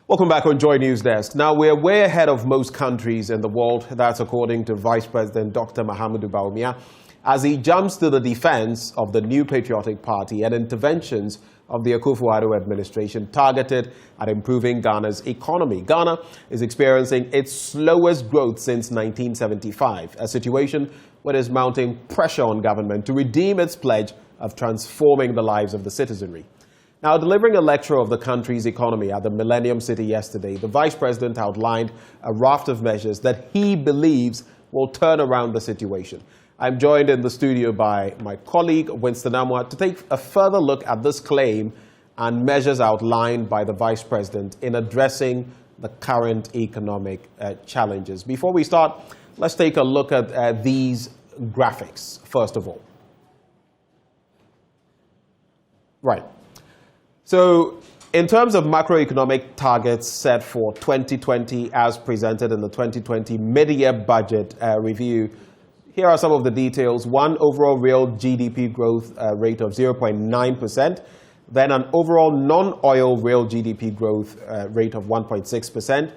Welcome back on Joy News Desk. Now, we're way ahead of most countries in the world. That's according to Vice President Dr. Mahamudu Bawumia, as he jumps to the defense of the New Patriotic Party and interventions of the Akufo-Addo administration targeted at improving Ghana's economy. Ghana is experiencing its slowest growth since 1975, a situation where it is mounting pressure on government to redeem its pledge of transforming the lives of the citizenry. Now, delivering a lecture of the country's economy at the Millennium City yesterday, the Vice President outlined a raft of measures that he believes will turn around the situation. I'm joined in the studio by my colleague, Winston Amwa, to take a further look at this claim and measures outlined by the Vice President in addressing the current economic challenges. Before we start, let's take a look at these graphics, first of all. Right. So, in terms of macroeconomic targets set for 2020 as presented in the 2020 mid-year budget review, here are some of the details. One, overall real GDP growth rate of 0.9%, then an overall non-oil real GDP growth rate of 1.6%,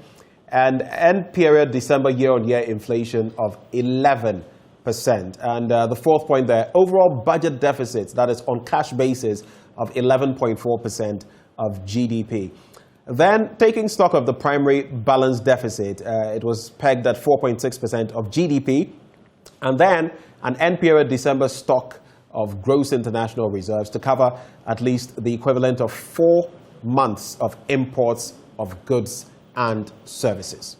and end period December year-on-year inflation of 11%. And the fourth point there, overall budget deficits, that is on cash basis, of 11.4% of GDP. Then, taking stock of the primary balance deficit, it was pegged at 4.6% of GDP. And then, an end period December stock of gross international reserves to cover at least the equivalent of 4 months of imports of goods and services.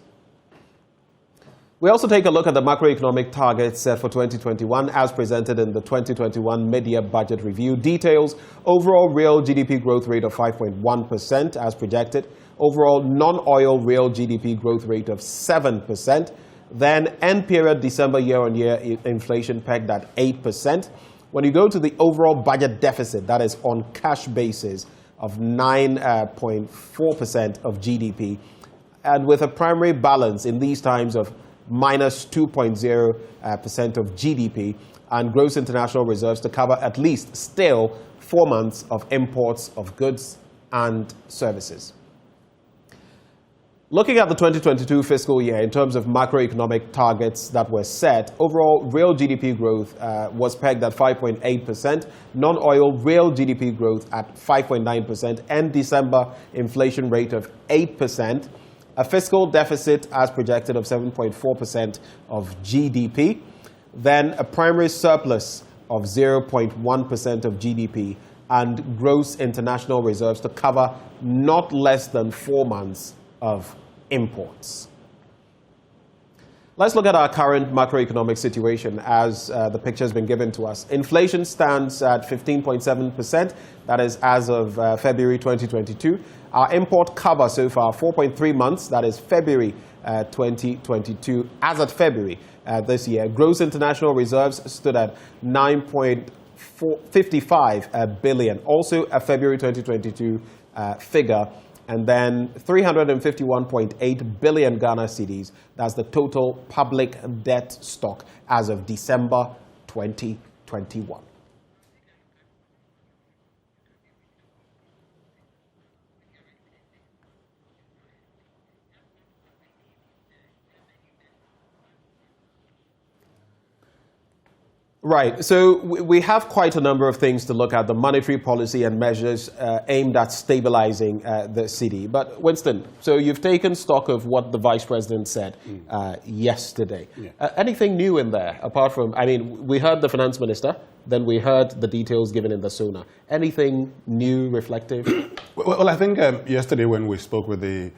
We also take a look at the macroeconomic targets set for 2021 as presented in the 2021 mid-year budget review. Details: overall real GDP growth rate of 5.1% as projected, overall non-oil real GDP growth rate of 7%, then end period December year-on-year inflation pegged at 8%. When you go to the overall budget deficit, that is on cash basis, of 9.4% of GDP, and with a primary balance in these times of minus 2.0% of GDP, and gross international reserves to cover at least still 4 months of imports of goods and services. Looking at the 2022 fiscal year in terms of macroeconomic targets that were set, overall real GDP growth was pegged at 5.8%, non-oil real GDP growth at 5.9%, and December inflation rate of 8%. A fiscal deficit as projected of 7.4% of GDP, then a primary surplus of 0.1% of GDP, and gross international reserves to cover not less than 4 months of imports. Let's look at our current macroeconomic situation as the picture has been given to us. Inflation stands at 15.7%, that is as of February 2022. Our import cover so far, 4.3 months, that is February 2022, as at February this year. Gross international reserves stood at 9.55 billion, also a February 2022 figure. And then 351.8 billion Ghana cedis. That's the total public debt stock as of December 2021. Right. So we have quite a number of things to look at, the monetary policy and measures aimed at stabilizing the city. But Winston, so you've taken stock of what the Vice President said yesterday. Yeah. Anything new in there, apart from, I mean, we heard the Finance Minister, then we heard the details given in the SONA. Anything new, reflective? Well, I think yesterday when we spoke with the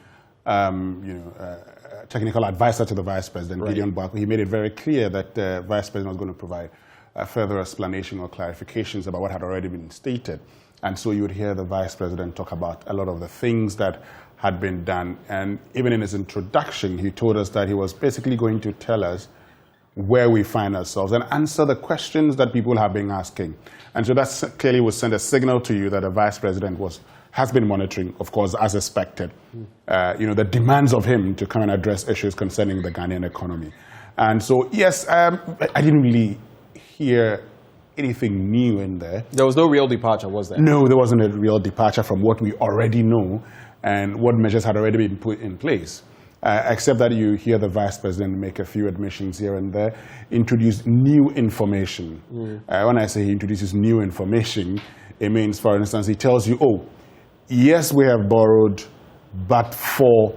technical advisor to the Vice President, right, Gideon Barker, he made it very clear that the Vice President was going to provide further explanation or clarifications about what had already been stated. And so you would hear the Vice President talk about a lot of the things that had been done. And even in his introduction, he told us that he was basically going to tell us where we find ourselves and answer the questions that people have been asking. And so that clearly would send a signal to you that the Vice President has been monitoring, of course, as expected, the demands of him to come and address issues concerning the Ghanaian economy. And so, yes, I didn't really hear anything new in there. There was no real departure, was there? No, there wasn't a real departure from what we already know. and what measures had already been put in place. Except that you hear the Vice President make a few admissions here and there, introduce new information. When I say he introduces new information, it means, for instance, he tells you, oh, yes, we have borrowed, but for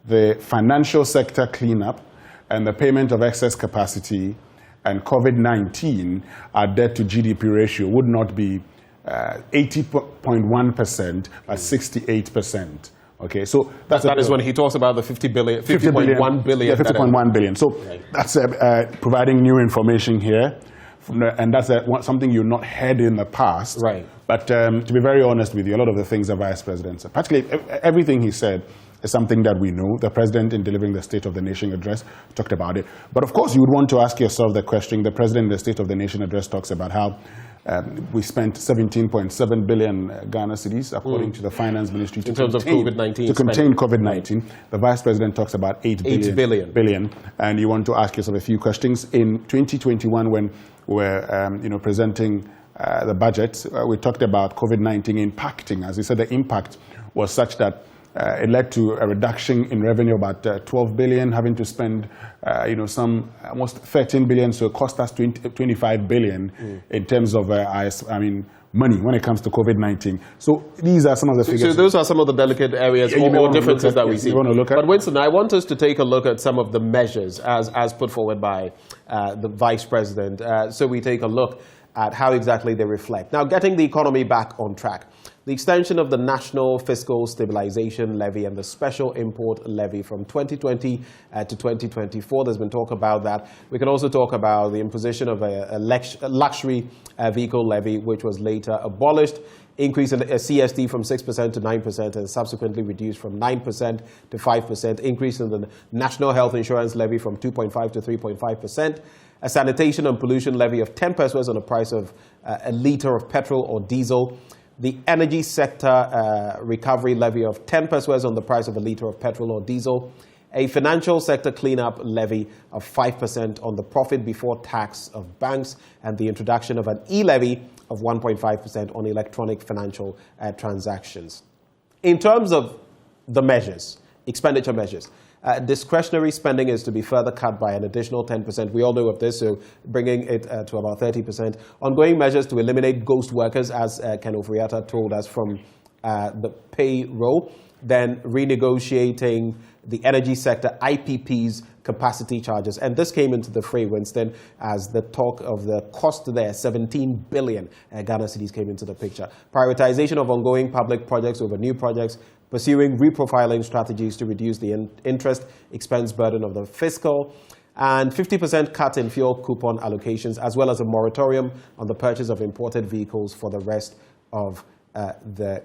the financial sector cleanup and the payment of excess capacity and COVID-19, our debt to GDP ratio would not be 80.1%, but 68%. Okay, so that is when he talks about the 50.1 billion. Yeah, 50.1 billion. So that's providing new information here, and that's something you've not heard in the past. Right. But to be very honest with you, a lot of the things the Vice President said, practically everything he said, is something that we know. The President, in delivering the State of the Nation address, talked about it. But of course, you would want to ask yourself the question. The President in the State of the Nation address talks about how we spent 17.7 billion Ghana cedis, according to the Finance Ministry, in terms of COVID-19. To contain COVID-19. Right. The Vice President talks about 8 billion. And you want to ask yourself a few questions. In 2021, when we were presenting the budget, we talked about COVID-19 impacting. As we said, the impact was such that it led to a reduction in revenue about 12 billion, having to spend some almost 13 billion, so it cost us 25 billion in terms of money when it comes to COVID-19. So these are some of the figures. So those are some of the delicate areas or differences that we see. But Winston, I want us to take a look at some of the measures as put forward by the Vice President. So we take a look at how exactly they reflect. Now, getting the economy back on track. The extension of the National Fiscal Stabilization Levy and the Special Import Levy from 2020 to 2024. There's been talk about that. We can also talk about the imposition of a luxury vehicle levy, which was later abolished. Increase in CST from 6% to 9% and subsequently reduced from 9% to 5%. Increase in the National Health Insurance Levy from 2.5% to 3.5%. A sanitation and pollution levy of 10 pesos on the price of a litre of petrol or diesel. The energy sector recovery levy of 10 pesos on the price of a litre of petrol or diesel. A financial sector cleanup levy of 5% on the profit before tax of banks, and the introduction of an e-levy of 1.5% on electronic financial transactions. In terms of the measures, expenditure measures, discretionary spending is to be further cut by an additional 10%. We all know of this, so bringing it to about 30%. Ongoing measures to eliminate ghost workers, as Ken Ofriatta told us, from the payroll. Then renegotiating the energy sector, IPP's capacity charges. And this came into the fray, Winston, as the talk of the cost there, 17 billion Ghana cedis came into the picture. Prioritization of ongoing public projects over new projects. Pursuing reprofiling strategies to reduce the interest expense burden of the fiscal, and 50% cut in fuel coupon allocations, as well as a moratorium on the purchase of imported vehicles for the rest of the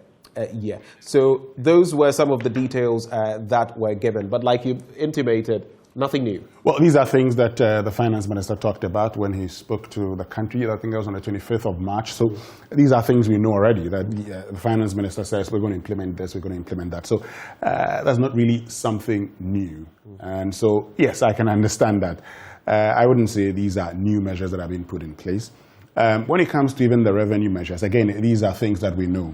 year. So those were some of the details that were given. But like you intimated, nothing new. Well, these are things that the finance minister talked about when he spoke to the country. I think that was on the 25th of March. So these are things we know already, that the finance minister says we're going to implement this, we're going to implement that. So that's not really something new. And so, yes, I can understand that. I wouldn't say these are new measures that have been put in place. When it comes to even the revenue measures, again, these are things that we know.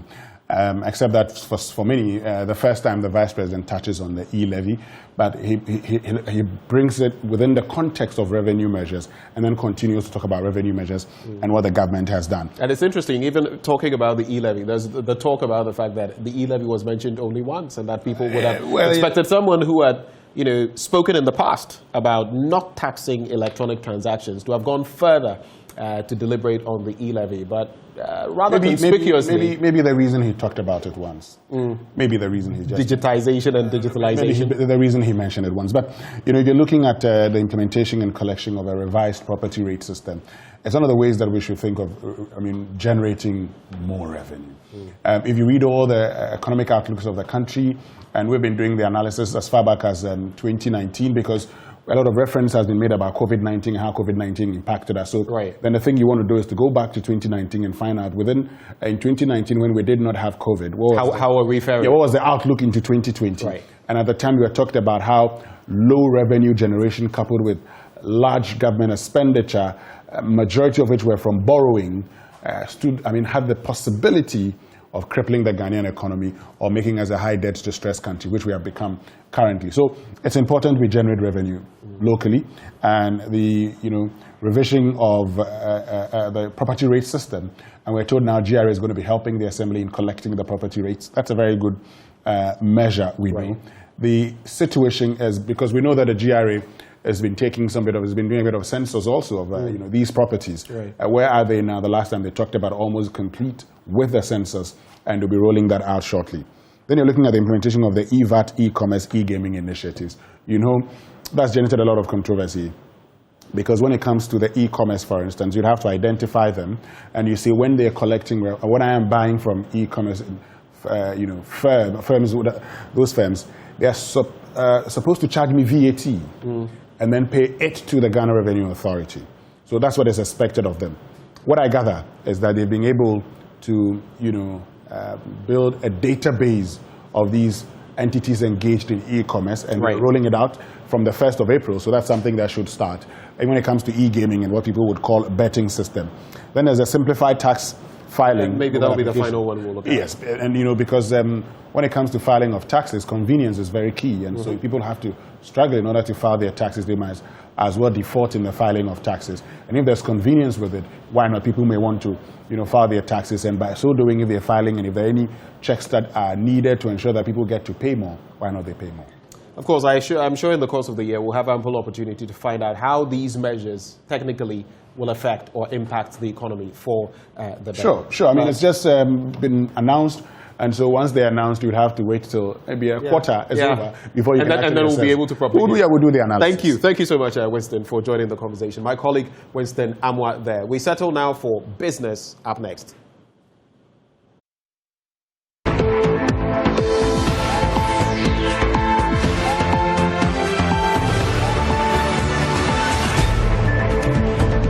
Except that for many, the first time the Vice President touches on the e-levy, but he brings it within the context of revenue measures and then continues to talk about revenue measures and what the government has done. And it's interesting, even talking about the e-levy, there's the talk about the fact that the e-levy was mentioned only once and that people would have expected someone who had spoken in the past about not taxing electronic transactions to have gone further to deliberate on the e-levy, but rather conspicuously... Maybe the reason he talked about it once. Maybe the reason he just... Digitization and digitalization. Maybe the reason he mentioned it once. But, you're looking at the implementation and collection of a revised property rate system. It's one of the ways that we should think of, generating more revenue. If you read all the economic outlooks of the country, and we've been doing the analysis as far back as 2019, because a lot of reference has been made about COVID-19 and how COVID-19 impacted us. So then the thing you want to do is to go back to 2019 and find out in 2019 when we did not have COVID, how are we faring? What was the outlook into 2020? Right. And at the time we had talked about how low revenue generation coupled with large government expenditure, majority of which were from borrowing, had the possibility of crippling the Ghanaian economy or making us a high debt to stress country, which we have become currently. So it's important we generate revenue locally, and the revision of the property rate system, and we're told now GRA is going to be helping the Assembly in collecting the property rates. That's a very good measure, we know. The situation is, because we know that the GRA has been taking has been doing a bit of census also of these properties. Where are they now? The last time they talked about almost complete with the census, and they'll be rolling that out shortly. Then you're looking at the implementation of the e-VAT, e-commerce, e-gaming initiatives. That's generated a lot of controversy, because when it comes to the e-commerce, for instance, you'd have to identify them, and you see when they're collecting, when I am buying from e-commerce, firms, those firms, they are supposed to charge me VAT and then pay it to the Ghana Revenue Authority. So that's what is expected of them. What I gather is that they've been able to, build a database of these entities engaged in e-commerce, and rolling it out from the 1st of April. So that's something that should start. And when it comes to e-gaming and what people would call a betting system, then there's a simplified tax filing. And maybe that'll be the final one we'll look at. Yes, and because when it comes to filing of taxes, convenience is very key, and so people have to struggle in order to file their taxes. They might as well default in the filing of taxes. And if there's convenience with it, why not? People may want to file their taxes, and by so doing, if they're filing and if there are any checks that are needed to ensure that people get to pay more, why not they pay more? Of course, I'm sure in the course of the year we'll have ample opportunity to find out how these measures technically will affect or impact the economy for the bank. Sure. I mean, it's just been announced, and so once they're announced, you'd have to wait till maybe a quarter is over before you can and then we'll be able to properly. We'll do the analysis. Thank you so much, Winston, for joining the conversation. My colleague Winston Amwa there. We settle now for business up next.